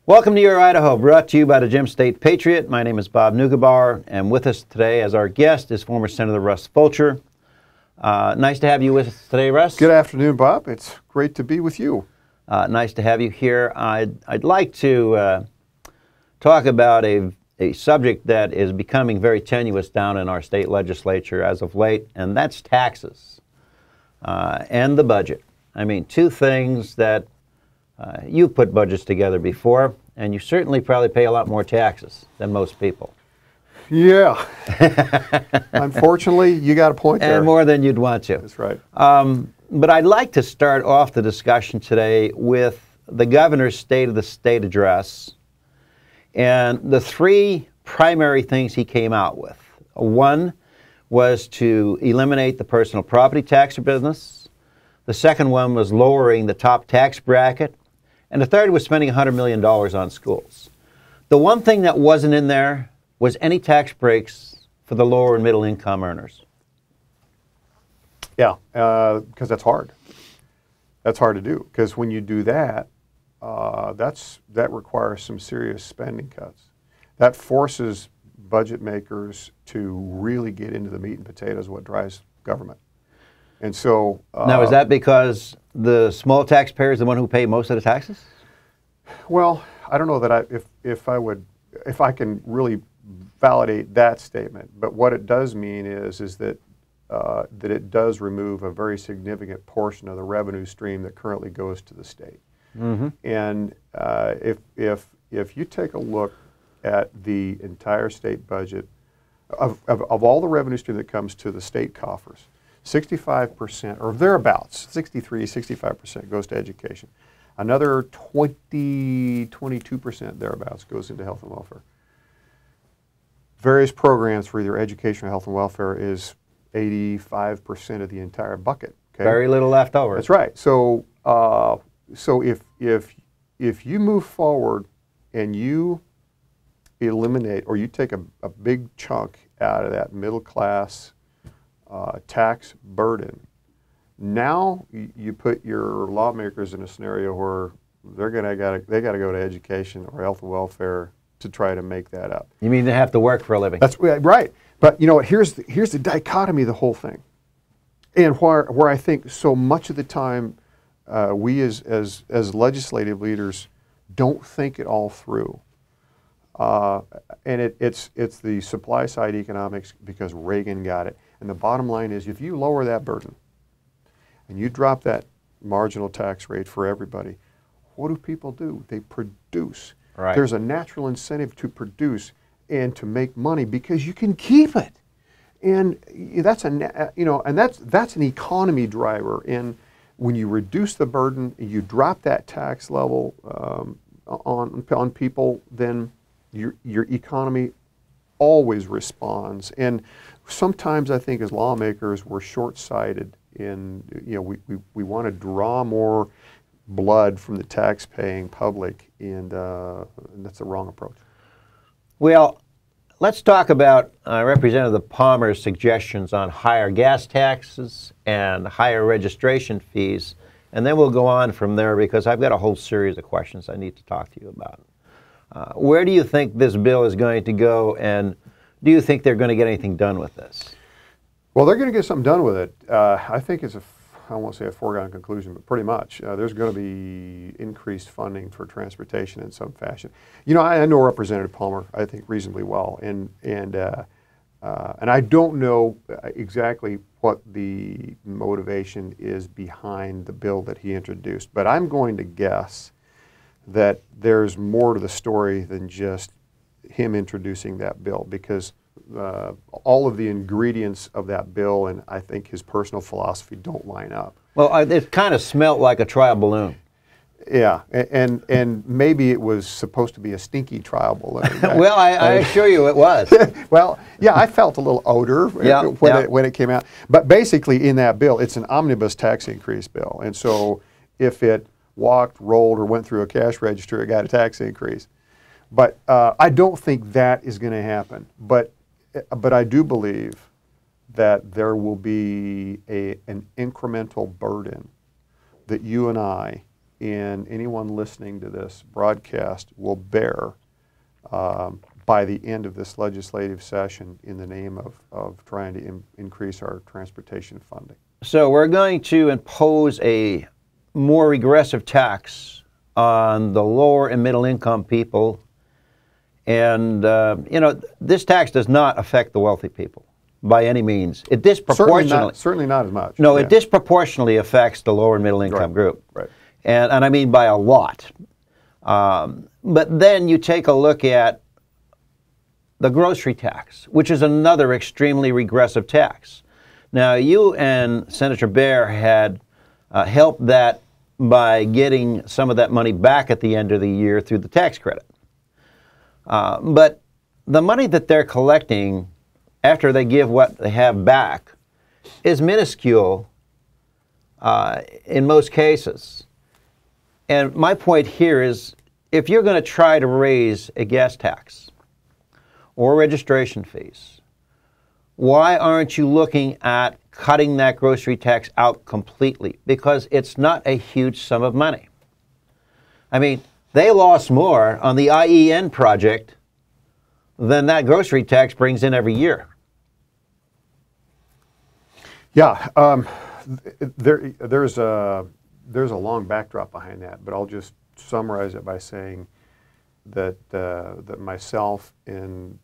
Welcome to Your Idaho, brought to you by the Gem State Patriot. My name is Bob Neugebauer, and with us today as our guest is former Senator Russ Fulcher. Nice to have you with us today, Russ. Good afternoon, Bob. It's great to be with you. Nice to have you here. I'd like to talk about a subject that is becoming very tenuous down in our state legislature as of late, and that's taxes and the budget. I mean, two things that you've put budgets together before, and you certainly probably pay a lot more taxes than most people. Yeah. Unfortunately, you got a point there. And more than you'd want to. That's right. But I'd like to start off the discussion today with the governor's State of the State address and the three primary things he came out with. One was to eliminate the personal property tax for business. The second one was lowering the top tax bracket. And the third was spending $100 million on schools. The one thing that wasn't in there was any tax breaks for the lower and middle income earners. Yeah, because that's hard. That's hard to do, because when you do that, that requires some serious spending cuts. That forces budget makers to really get into the meat and potatoes of what drives government. And so now, is that because the small taxpayer is the one who pay most of the taxes? Well, I don't know that if I can really validate that statement. But what it does mean is that that it does remove a very significant portion of the revenue stream that currently goes to the state. Mm-hmm. And if you take a look at the entire state budget of all the revenue stream that comes to the state coffers, 65% or thereabouts, 65% goes to education. Another 22% thereabouts goes into health and welfare. Various programs for either education or health and welfare is 85% of the entire bucket. Okay? Very little left over. That's right. So if you move forward and you eliminate or you take a big chunk out of that middle class tax burden, now you put your lawmakers in a scenario where they got to go to education or health and welfare to try to make that up. You mean they have to work for a living? That's right. But you know what? Here's the dichotomy of the whole thing, and where I think so much of the time we as legislative leaders don't think it all through. And it's the supply side economics, because Reagan got it. And the bottom line is, if you lower that burden and you drop that marginal tax rate for everybody, what do people do? They produce. Right. There's a natural incentive to produce and to make money because you can keep it. And that's an economy driver. And when you reduce the burden, you drop that tax level on people, then your economy always responds. And sometimes I think as lawmakers we're short-sighted in, we want to draw more blood from the tax-paying public, and that's the wrong approach. Well, let's talk about Representative Palmer's suggestions on higher gas taxes and higher registration fees, and then we'll go on from there, because I've got a whole series of questions I need to talk to you about. Where do you think this bill is going to go, and do you think they're going to get anything done with this? Well, they're going to get something done with it. I think it's I won't say a foregone conclusion, but pretty much. There's going to be increased funding for transportation in some fashion. I know Representative Palmer, I think, reasonably well, and I don't know exactly what the motivation is behind the bill that he introduced, but I'm going to guess that there's more to the story than just him introducing that bill, because all of the ingredients of that bill and I think his personal philosophy don't line up. Well, it kind of smelt like a trial balloon. Yeah, and maybe it was supposed to be a stinky trial balloon. Well, I assure you it was. Well, yeah, I felt a little odor when it came out. But basically in that bill, it's an omnibus tax increase bill. And so if it walked, rolled, or went through a cash register, it got a tax increase. But I don't think that is going to happen. But I do believe that there will be an incremental burden that you and I and anyone listening to this broadcast will bear by the end of this legislative session in the name of trying to increase our transportation funding. So we're going to impose a more regressive tax on the lower and middle income people. And, you know, this tax does not affect the wealthy people by any means. It disproportionately... Certainly not as much. No, it disproportionately affects the lower and middle income group. Right. And I mean by a lot. But then you take a look at the grocery tax, which is another extremely regressive tax. Now, you and Senator Baer had helped that by getting some of that money back at the end of the year through the tax credit. But the money that they're collecting after they give what they have back is minuscule in most cases. And my point here is, if you're going to try to raise a gas tax or registration fees, why aren't you looking at cutting that grocery tax out completely? Because it's not a huge sum of money. I mean, they lost more on the IEN project than that grocery tax brings in every year. Yeah, there's a long backdrop behind that, but I'll just summarize it by saying that that myself and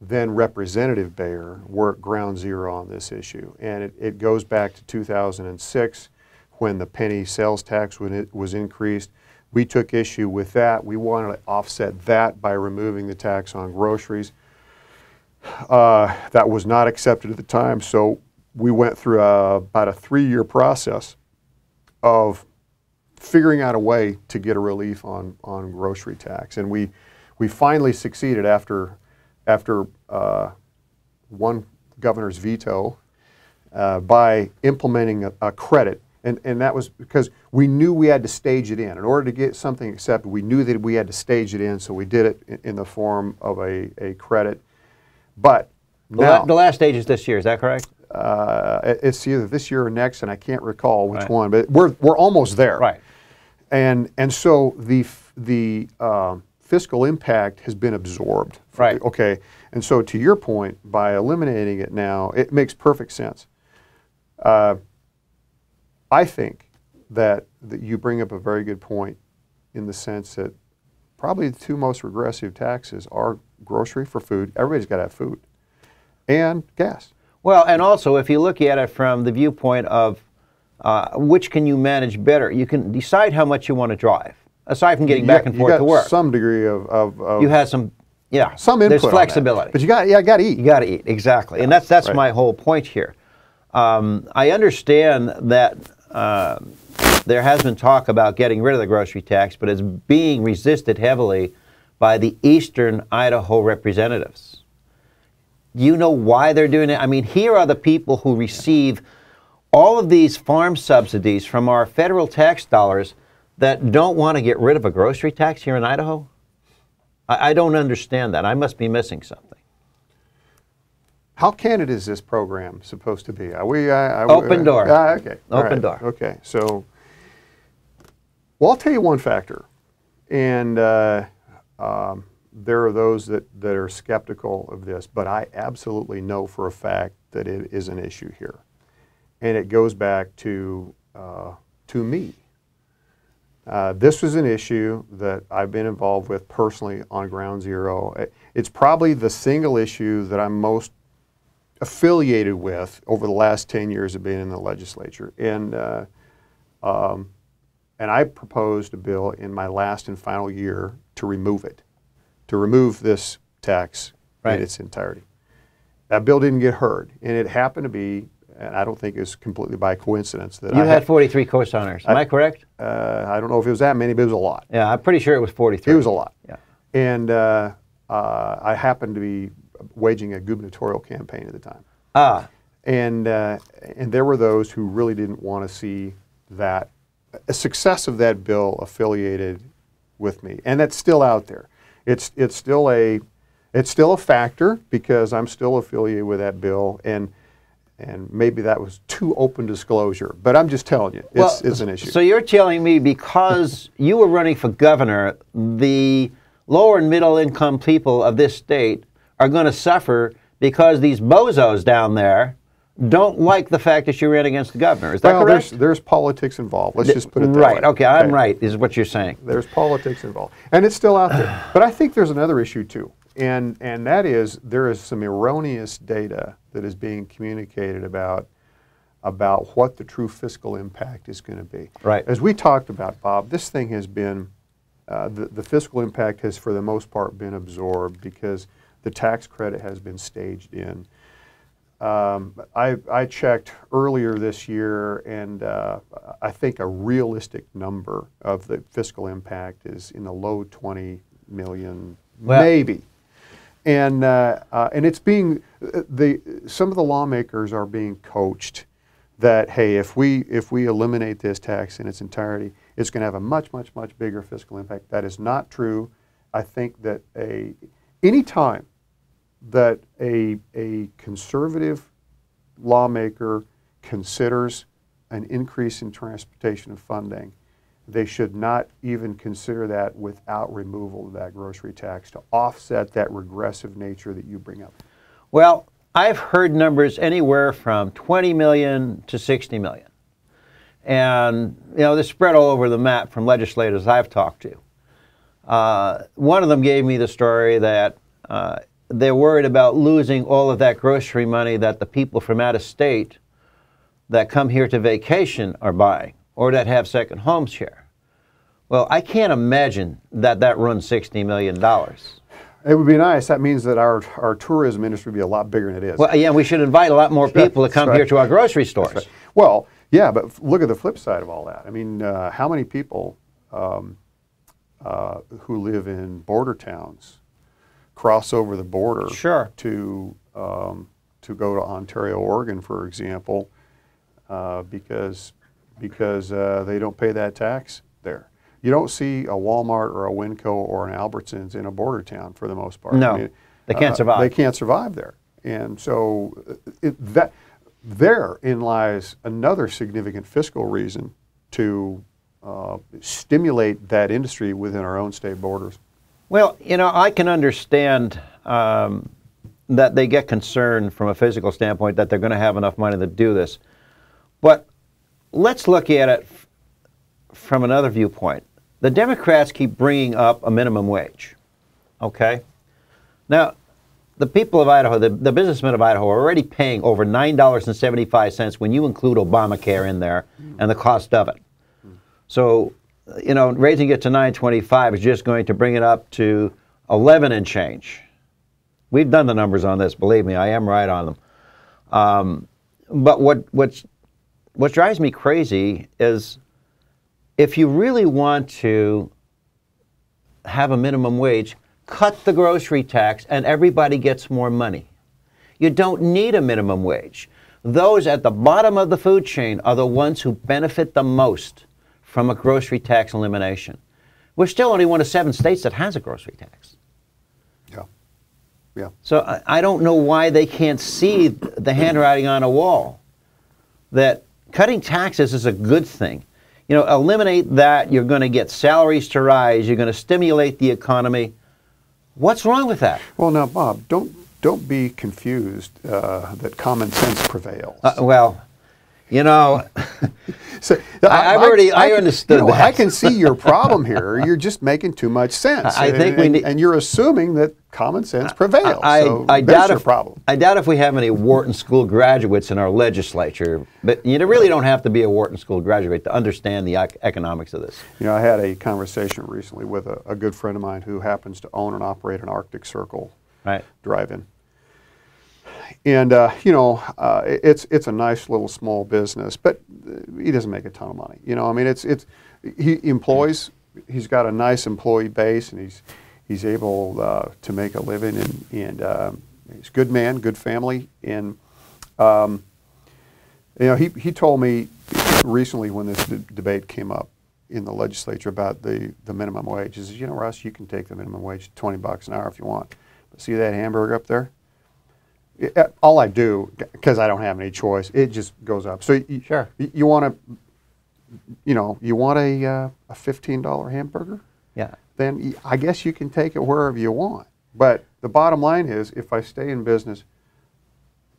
then Representative Baer were at ground zero on this issue, and it goes back to 2006 when the penny sales tax was increased. We took issue with that. We wanted to offset that by removing the tax on groceries. That was not accepted at the time, so we went through about a 3-year process of figuring out a way to get a relief on grocery tax, and we finally succeeded after one governor's veto by implementing a credit. And that was because we knew we had to stage it in. In order to get something accepted, we knew that we had to stage it in, so we did it in the form of a credit. But now, the last stage is this year, is that correct? It's either this year or next, and I can't recall which one, but we're almost there. Right. And so the fiscal impact has been absorbed. Right. Okay. And so to your point, by eliminating it now, it makes perfect sense. I think that you bring up a very good point in the sense that probably the two most regressive taxes are grocery for food. Everybody's got to have food, and gas. Well, and also if you look at it from the viewpoint of which can you manage better, you can decide how much you want to drive, aside from getting back and forth to work. Some degree of you have some, yeah, some input. There's flexibility, but you got to eat. You got to eat, exactly, yeah, and that's right. My whole point here. I understand that there has been talk about getting rid of the grocery tax, but it's being resisted heavily by the eastern Idaho representatives. Do you know why they're doing it? I mean, here are the people who receive all of these farm subsidies from our federal tax dollars that don't want to get rid of a grocery tax here in Idaho. I don't understand that. I must be missing something. How candid is this program supposed to be? Are we open door? Okay. Open door. Okay. So, well, I'll tell you one factor, and there are those that are skeptical of this, but I absolutely know for a fact that it is an issue here, and it goes back to me. This was an issue that I've been involved with personally on ground zero. It's probably the single issue that I'm most affiliated with over the last 10 years of being in the legislature. And I proposed a bill in my last and final year to remove it, to remove this tax in its entirety. That bill didn't get heard, and it happened to be, and I don't think it's completely by coincidence that you had 43 co-signers. Am I correct? I don't know if it was that many, but it was a lot. Yeah, I'm pretty sure it was 43. It was a lot. Yeah. And I happened to be waging a gubernatorial campaign at the time. And there were those who really didn't want to see that a success of that bill affiliated with me, and that's still out there. It's still a factor because I'm still affiliated with that bill, and And maybe that was too open disclosure, but I'm just telling you, it's an issue. So you're telling me because you were running for governor, the lower and middle income people of this state are going to suffer because these bozos down there don't like the fact that you ran against the governor. Is that correct? There's politics involved. Let's just put it that way. Right. Okay, I'm right, is what you're saying. There's politics involved. And it's still out there. But I think there's another issue, too. And that is there is some erroneous data that is being communicated about what the true fiscal impact is going to be. Right. As we talked about, Bob, this thing has been, the fiscal impact has for the most part been absorbed because the tax credit has been staged in. I checked earlier this year, and I think a realistic number of the fiscal impact is in the low 20 million, maybe. And it's being some of the lawmakers are being coached that, hey, if we eliminate this tax in its entirety, it's going to have a much bigger fiscal impact. That is not true. I think that any time that a conservative lawmaker considers an increase in transportation funding, they should not even consider that without removal of that grocery tax to offset that regressive nature that you bring up. Well, I've heard numbers anywhere from 20 million to 60 million. And, you know, they're spread all over the map from legislators I've talked to. One of them gave me the story that they're worried about losing all of that grocery money that the people from out of state that come here to vacation are buying, or that have second homes here. Well, I can't imagine that runs $60 million. It would be nice. That means that our tourism industry would be a lot bigger than it is. Well, yeah, we should invite a lot more people to come here to our grocery stores. Right. Well, yeah, but look at the flip side of all that. I mean, how many people who live in border towns cross over the border to go to Ontario, Oregon, for example, because they don't pay that tax there. You don't see a Walmart or a Winco or an Albertsons in a border town for the most part. No, I mean, they can't survive. They can't survive there. And so therein lies another significant fiscal reason to stimulate that industry within our own state borders. Well, you know, I can understand that they get concerned from a physical standpoint that they're going to have enough money to do this. But let's look at it from another viewpoint. The Democrats keep bringing up a minimum wage, okay? Now, the people of Idaho, the businessmen of Idaho are already paying over $9.75 when you include Obamacare in there and the cost of it. So, you know, raising it to $9.25 is just going to bring it up to 11 and change. We've done the numbers on this, believe me, I am right on them. But what drives me crazy is if you really want to have a minimum wage, cut the grocery tax and everybody gets more money. You don't need a minimum wage. Those at the bottom of the food chain are the ones who benefit the most from a grocery tax elimination. We're still only one of 7 states that has a grocery tax. Yeah. Yeah. So I don't know why they can't see the handwriting on a wall that cutting taxes is a good thing. You know, eliminate that, you're going to get salaries to rise, you're going to stimulate the economy. What's wrong with that? Well, now, Bob, don't be confused that common sense prevails. Well, you know, so, I understood that. I can see your problem here. You're just making too much sense. I think and you're assuming that common sense prevails. I doubt if we have any Wharton School graduates in our legislature. But you really don't have to be a Wharton School graduate to understand the economics of this. You know, I had a conversation recently with a good friend of mine who happens to own and operate an Arctic Circle drive-in. And you know, it's a nice little small business, but he doesn't make a ton of money. You know, I mean, he employs. He's got a nice employee base, and he's able to make a living, and he's a good man, good family, and you know, he told me recently when this debate came up in the legislature about the minimum wage, he says, you know, Russ, you can take the minimum wage $20 an hour if you want, but see that hamburger up there? all I do, because I don't have any choice, it just goes up. So Sure. You want to, you want a $15 hamburger? Yeah. Then I guess you can take it wherever you want. But the bottom line is, if I stay in business,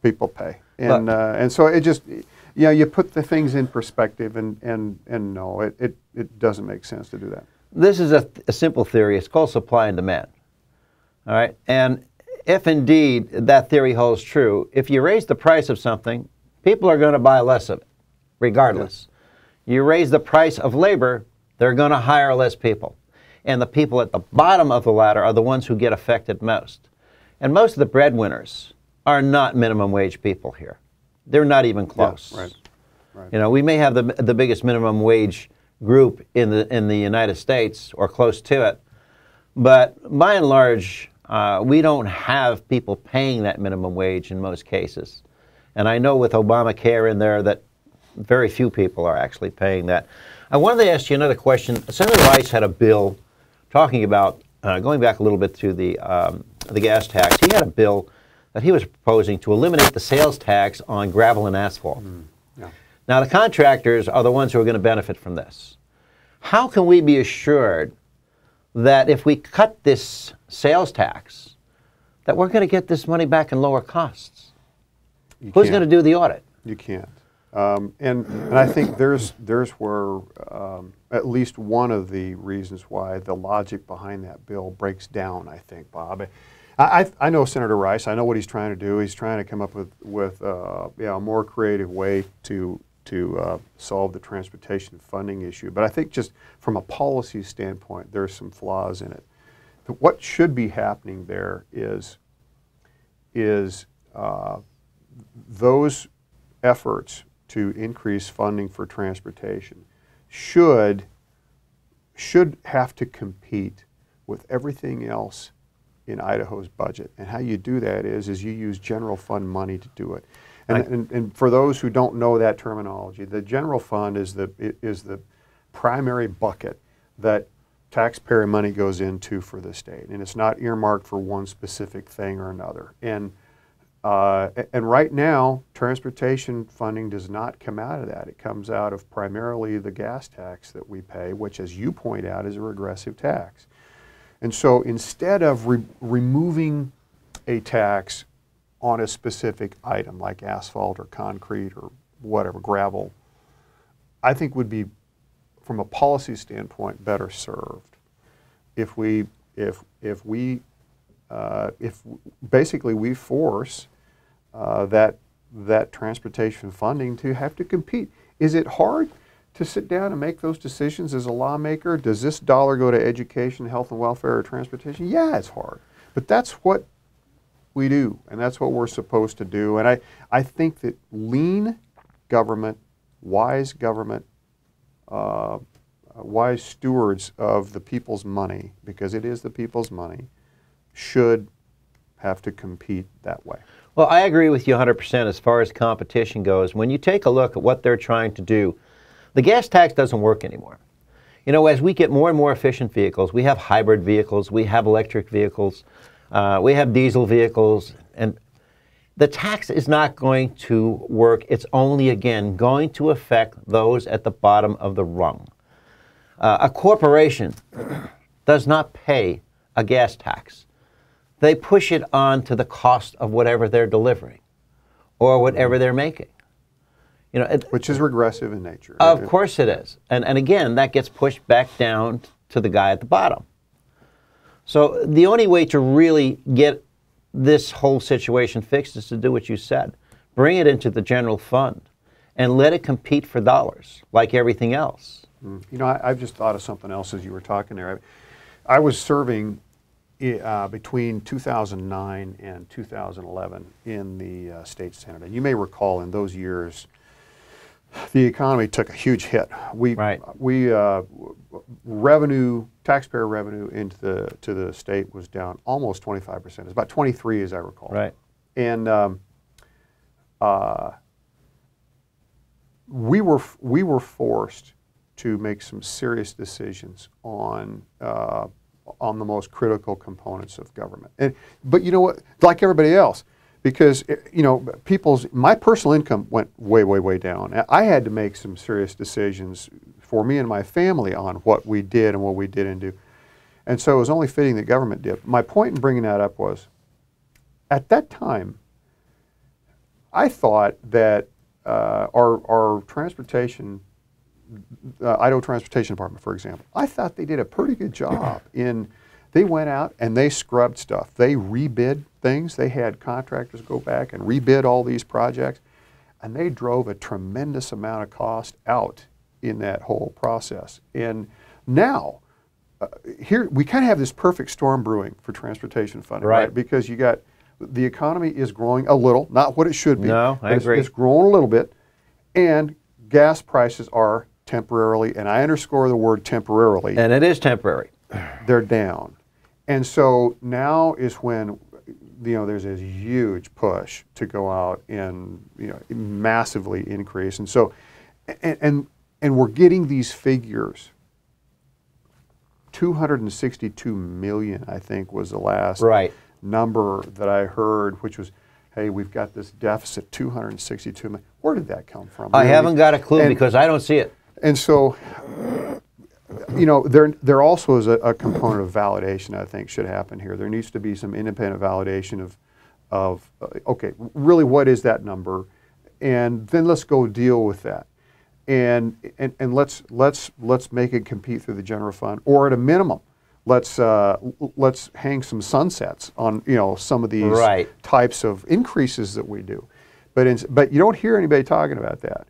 people pay. And so it just, you put the things in perspective, and no, it doesn't make sense to do that. This is a simple theory. It's called supply and demand. All right? And if indeed that theory holds true, if you raise the price of something, people are going to buy less of it, regardless. Yes. You raise the price of labor, they're going to hire less people. And the people at the bottom of the ladder are the ones who get affected most. And most of the breadwinners are not minimum wage people here. They're not even close. Yeah, right. We may have the biggest minimum wage group in the United States, or close to it, but by and large, we don't have people paying that minimum wage in most cases. And I know with Obamacare in there that very few people are actually paying that. I wanted to ask you another question. Senator Rice had a bill talking about, going back a little bit to the gas tax. He had a bill that he was proposing to eliminate the sales tax on gravel and asphalt. Yeah. Now, the contractors are the ones who are going to benefit from this. How can we be assured that if we cut this sales tax, that we're going to get this money back in lower costs? Who's going to do the audit? You can't. And I think there's where at least one of the reasons why the logic behind that bill breaks down, I think, Bob. I know Senator Rice. I know what he's trying to do. He's trying to come up with a more creative way to solve the transportation funding issue. But I think just from a policy standpoint, there's some flaws in it. But what should be happening there is those efforts to increase funding for transportation should have to compete with everything else in Idaho's budget. And how you do that is you use general fund money to do it. And for those who don't know that terminology, the general fund is the primary bucket that taxpayer money goes into for the state, and it's not earmarked for one specific thing or another. And right now, transportation funding does not come out of that. It comes out of primarily the gas tax that we pay, which, as you point out, is a regressive tax. And so instead of removing a tax on a specific item like asphalt or concrete or whatever, gravel, I think would be, from a policy standpoint, better served if basically we force that transportation funding to have to compete. Is it hard to sit down and make those decisions as a lawmaker? Does this dollar go to education, health and welfare, or transportation? Yeah, it's hard. But that's what we do, and that's what we're supposed to do. And I think that lean government, wise stewards of the people's money, because it is the people's money, should have to compete that way. Well, I agree with you 100% as far as competition goes. When you take a look at what they're trying to do, the gas tax doesn't work anymore. As we get more and more efficient vehicles, we have hybrid vehicles, we have electric vehicles, we have diesel vehicles, and the tax is not going to work. It's only, again, going to affect those at the bottom of the rung. A corporation does not pay a gas tax. They push it on to the cost of whatever they're delivering or whatever they're making. Which is regressive in nature. Of course it is. And again, that gets pushed back down to the guy at the bottom. So the only way to really get this whole situation fixed is to do what you said. Bring it into the general fund and let it compete for dollars like everything else. I've just thought of something else as you were talking there. I was serving between 2009 and 2011 in the state senate. And you may recall in those years, the economy took a huge hit. Taxpayer revenue into the state was down almost 25%. It's about 23, as I recall. Right. And we were forced to make some serious decisions on the most critical components of government. But you know what? Like everybody else, because my personal income went way, way, way down. I had to make some serious decisions for me and my family on what we did and what we didn't do. And so it was only fitting the government did. My point in bringing that up was, at that time, I thought that our transportation, Idaho Transportation Department, for example, I thought they did a pretty good job they went out and they scrubbed stuff. They rebid things. They had contractors go back and rebid all these projects, and they drove a tremendous amount of cost out in that whole process. And now, here we kind of have this perfect storm brewing for transportation funding, right? Because you got the economy is growing a little, not what it should be. No, I agree. It's growing a little bit, and gas prices are temporarily, and I underscore the word temporarily. And it is temporary. They're down. And so now is when there's this huge push to go out and massively increase. And so and we're getting these figures. 262 million, I think, was the last number that I heard, which was, hey, we've got this deficit, 262 million. Where did that come from? I haven't got a clue because I don't see it. And so, there also is a component of validation I think should happen here. There needs to be some independent validation of okay, really what is that number? And then let's go deal with that. And let's make it compete through the general fund, or at a minimum, let's hang some sunsets on some of these types of increases that we do. But you don't hear anybody talking about that.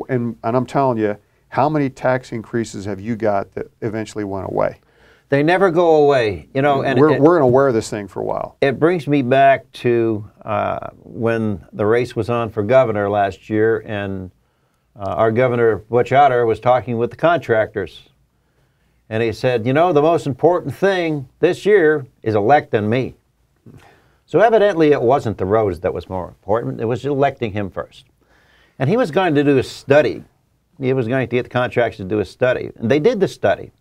And I'm telling you, how many tax increases have you got that eventually went away? They never go away, And we're going to wear this thing for a while. It brings me back to when the race was on for governor last year, and our governor, Butch Otter, was talking with the contractors. And he said, the most important thing this year is electing me. So evidently it wasn't the roads that was more important. It was electing him first. And he was going to do a study. He was going to get the contractors to do a study. And they did the study.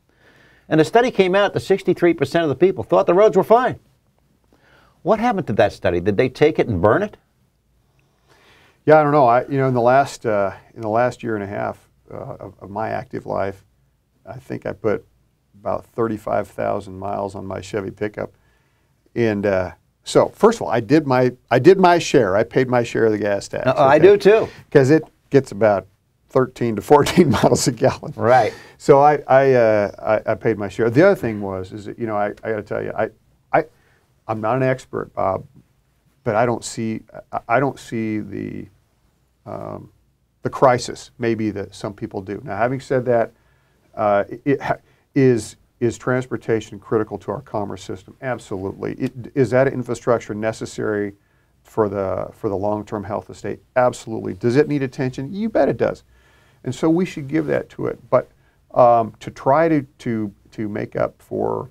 And the study came out that 63% of the people thought the roads were fine. What happened to that study? Did they take it and burn it? Yeah, I don't know. In the last year and a half of my active life, I think I put about 35,000 miles on my Chevy pickup. And so, first of all, I did my share. I paid my share of the gas tax. I do too, because it gets about 13 to 14 miles a gallon. Right. So I paid my share. The other thing is that, I got to tell you, I'm not an expert, Bob, but I don't see the crisis maybe that some people do. Now, having said that, is transportation critical to our commerce system? Absolutely. Is that infrastructure necessary for the long-term health of the state? Absolutely. Does it need attention? You bet it does. And so we should give that to it. But to try to make up for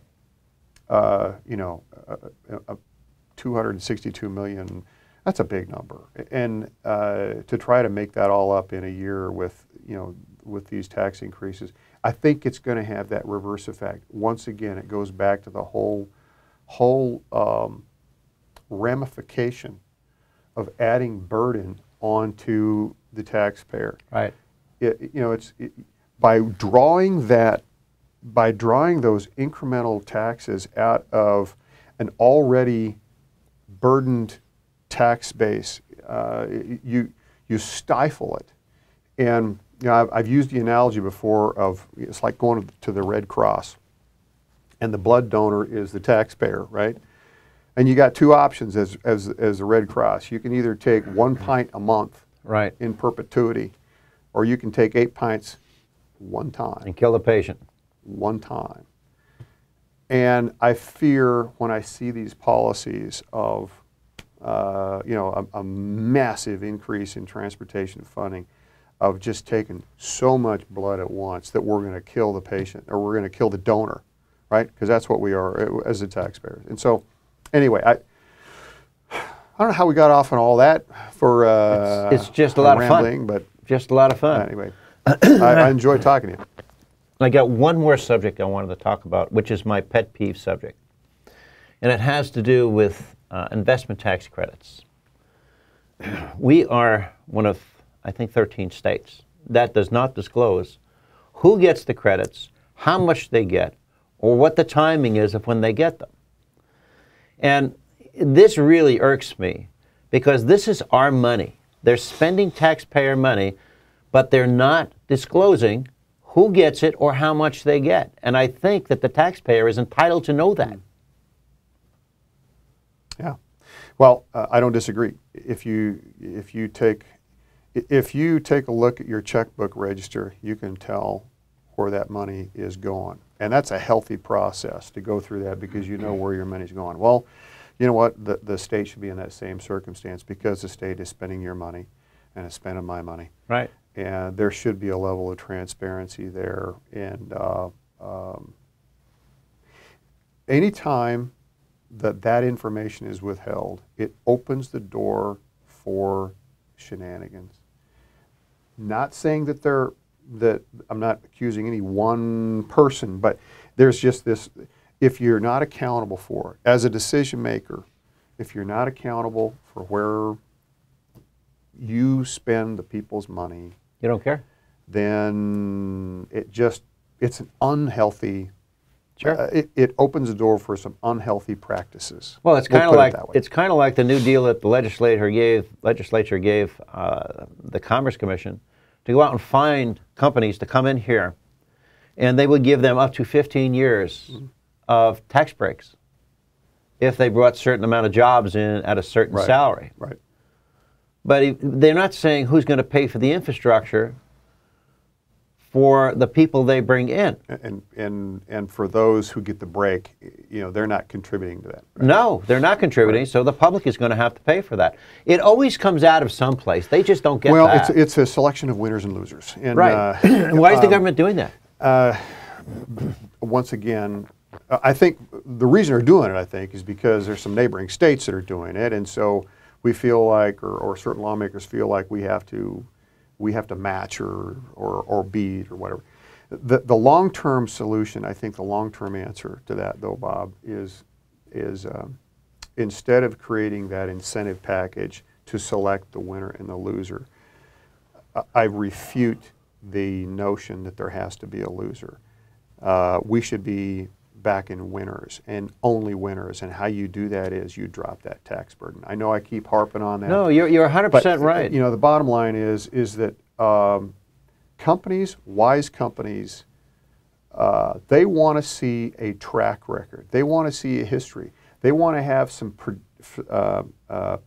262 million, that's a big number. And to try to make that all up in a year with these tax increases, I think it's going to have that reverse effect. Once again, it goes back to the whole ramification of adding burden onto the taxpayer. Right. By drawing those incremental taxes out of an already burdened tax base, you stifle it. And I've used the analogy before of it's like going to the Red Cross, and the blood donor is the taxpayer, right? And you got two options as the Red Cross. You can either take 1 pint a month, right, in perpetuity, or you can take 8 pints one time. And kill the patient. One time. And I fear when I see these policies of, a massive increase in transportation funding, of just taking so much blood at once that we're going to kill the patient or we're going to kill the donor, right? Because that's what we are as the taxpayers. And so, anyway, I don't know how we got off on all that for it's just a lot of fun. But just a lot of fun. Anyway, I enjoyed talking to you. I got one more subject I wanted to talk about, which is my pet peeve subject. And it has to do with investment tax credits. We are one of, I think, 13 states that does not disclose who gets the credits, how much they get, or what the timing is of when they get them. And this really irks me because this is our money. They're spending taxpayer money, but they're not disclosing who gets it or how much they get. And I think that the taxpayer is entitled to know that. Yeah. Well, I don't disagree. If you take a look at your checkbook register, you can tell where that money is going. And that's a healthy process to go through that because you know where your money's going. Well, you know what? The state should be in that same circumstance because the state is spending your money and is spending my money. Right. And there should be a level of transparency there. And anytime that information is withheld, it opens the door for shenanigans. Not saying that I'm not accusing any one person, but there's just this, if you're not accountable for it, as a decision maker, if you're not accountable for where you spend the people's money, you don't care? Then it's an unhealthy, sure. It opens the door for some unhealthy practices. Well, it's kind of like the new deal that the legislature gave the Commerce Commission to go out and find companies to come in here, and they would give them up to 15 years of tax breaks if they brought a certain amount of jobs in at a certain salary. Right. But they're not saying who's going to pay for the infrastructure for the people they bring in. And for those who get the break, you know, they're not contributing to that. Right? No, they're not contributing, so the public is going to have to pay for that. It always comes out of someplace. They just don't get that. Well, it's a selection of winners and losers. And, right. Why is the government doing that? Once again, I think the reason they're doing it, I think, is because there's some neighboring states that are doing it, and so we feel like, or certain lawmakers feel like we have to match or beat or whatever. The long-term solution, I think the long-term answer to that, though, Bob, is instead of creating that incentive package to select the winner and the loser, I refute the notion that there has to be a loser. We should be back in winners and only winners, and how you do that is you drop that tax burden. I know I keep harping on that. No, you're 100% right. You know, the bottom line is that companies, wise companies, they want to see a track record. They want to see a history. They want to have some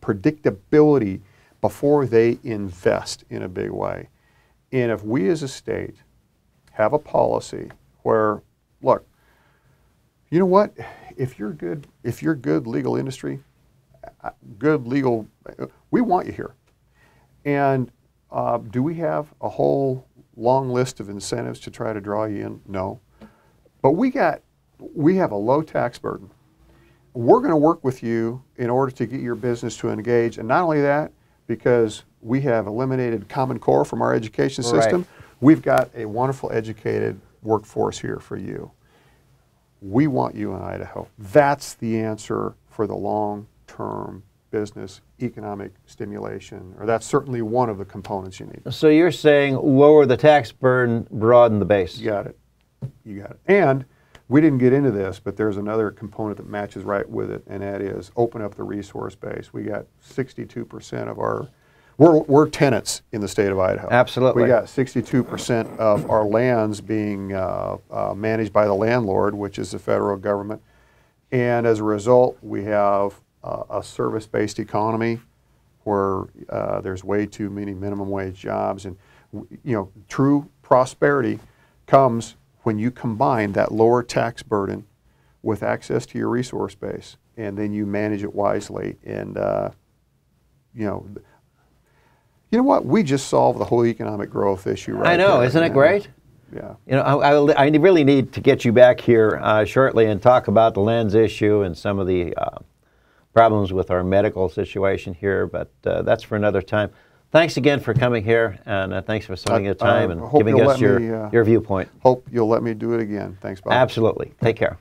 predictability before they invest in a big way. And if we as a state have a policy where, look, you know what? If you're good legal industry, good legal, we want you here. And do we have a whole long list of incentives to try to draw you in? No. But we have a low tax burden. We're going to work with you in order to get your business to engage. And not only that, because we have eliminated Common Core from our education system, we've got a wonderful educated workforce here for you. We want you in Idaho. That's the answer for the long-term business economic stimulation, or that's certainly one of the components you need. So you're saying lower the tax burden, broaden the base. You got it. You got it. And we didn't get into this, but there's another component that matches right with it, and that is open up the resource base. We got 62% of our, we're tenants in the state of Idaho. Absolutely. We got 62% of our lands being managed by the landlord, which is the federal government. And as a result, we have a service-based economy where there's way too many minimum wage jobs. And, you know, true prosperity comes when you combine that lower tax burden with access to your resource base, and then you manage it wisely. And, you know what? We just solved the whole economic growth issue right I know, there. isn't it great? Yeah. You know, I really need to get you back here shortly and talk about the lands issue and some of the problems with our medical situation here, but that's for another time. Thanks again for coming here, and thanks for spending the time and giving us your viewpoint. Hope you'll let me do it again. Thanks, Bob. Absolutely. Take care.